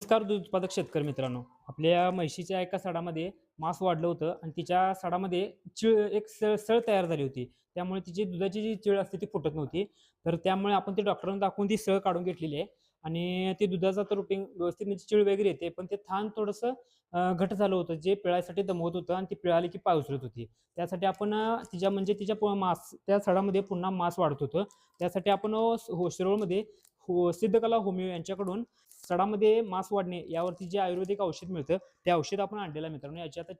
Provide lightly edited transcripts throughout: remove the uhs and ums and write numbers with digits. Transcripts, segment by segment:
नमस्कार दूध उत्पादक शेतकरी मित्रांनो. आपल्या म्हशीच्या एका सडामध्ये मांस वाढलं होतं आणि तिच्या सडामध्ये एक सळ तयार झाली होती. त्यामुळे तिची दुधाची जी चीळ असते ती फुटत नव्हती. तर त्यामुळे आपण ते डॉक्टरांना दाखवून ती सळ काढून घेतलेली आहे आणि ते दुधाचा तर रुटीन व्यवस्थित म्हणजे चीळ वगैरे येते. पण ते थान थोडंसं घट्ट झालं होतं, जे पिळायसाठी दमवत होतं आणि ती पिळाली की पाय उचलत होती. त्यासाठी आपण तिच्या म्हणजे तिच्या मांस त्या सडामध्ये पुन्हा मांस वाढत होतं. त्यासाठी आपण शिरोळमध्ये सिद्धकला होमिओ यांच्याकडून सडामध्ये मांस वाढणे यावरती जे आयुर्वेदिक औषध मिळतं ते औषध आपण आणलेलं आहे मित्रांनो. याचे आता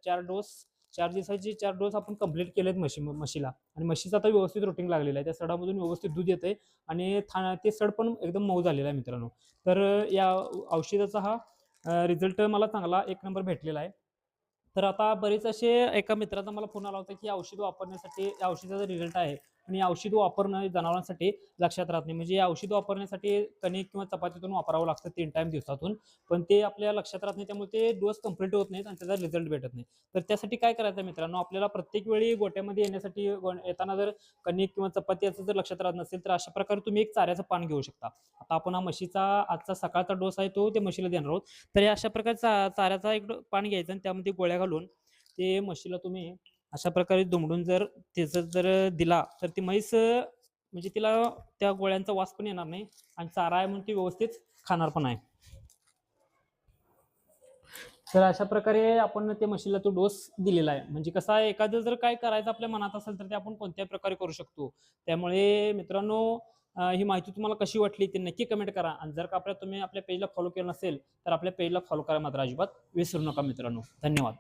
4 दिवसाचे 4 डोस आपण कंप्लीट केलेत म्हशीला आणि म्हशीचं आता व्यवस्थित रुटीन लागलेलं आहे. त्या सडामधून व्यवस्थित दूध येतंय आणि ते सड पण एकदम मऊ झालेला आहे मित्रांनो. तर या औषधाचा हा रिझल्ट मला चांगला 1 नंबर भेटलेला आहे. तर आता बरेच असे एका मित्राचा मला फोन आला होता, की औषध वापरण्यासाठी या औषधाचा रिझल्ट आहे आणि औषध वापरणं जनावरांसाठी लक्षात राहत नाही. म्हणजे औषध वापरण्यासाठी कणिक किंवा चपातीतून वापरावं लागतं 3 टाईम दिवसातून. पण ते आपल्या लक्षात राहत नाही. त्यामुळे ते डोस कंप्लीट होत नाहीत आणि त्याचा रिझल्ट भेटत नाही. तर त्यासाठी काय करायचं मित्रांनो, आपल्याला प्रत्येक वेळी गोठ्यामध्ये येण्यासाठी येताना जर कणिक किंवा चपाती याचं जर लक्षात राहत नसेल, तर अशा प्रकारे तुम्ही एक चाऱ्याचं पान घेऊ शकता. आता आपण हा म्हशीचा आजचा सकाळचा डोस आहे तो त्या म्हशीला देणार आहोत. तर या अशा प्रकारे चाऱ्याचा एक पान घ्यायचं आणि त्यामध्ये गोळ्या घालून ते म्हशीला तुम्ही अशा प्रकारे दुमडून जर त्याचं जर दिला तर ती म्हैस म्हणजे तिला त्या गोळ्यांचा वास पण येणार नाही आणि चारा आहे म्हणून ती व्यवस्थित खाणार पण आहे. तर अशा प्रकारे आपण त्या म्हशीला तो डोस दिलेला आहे. म्हणजे कसं आहे, एखादं जर काय करायचं आपल्या मनात असेल तर ते आपण कोणत्याही प्रकारे करू शकतो. त्यामुळे मित्रांनो, ही माहिती तुम्हाला कशी वाटली ते नक्की कमेंट करा आणि जर का तुम्ही आपल्या पेजला फॉलो केलं नसेल तर आपल्या पेजला फॉलो करा मात्र अजिबात विसरू नका मित्रांनो. धन्यवाद.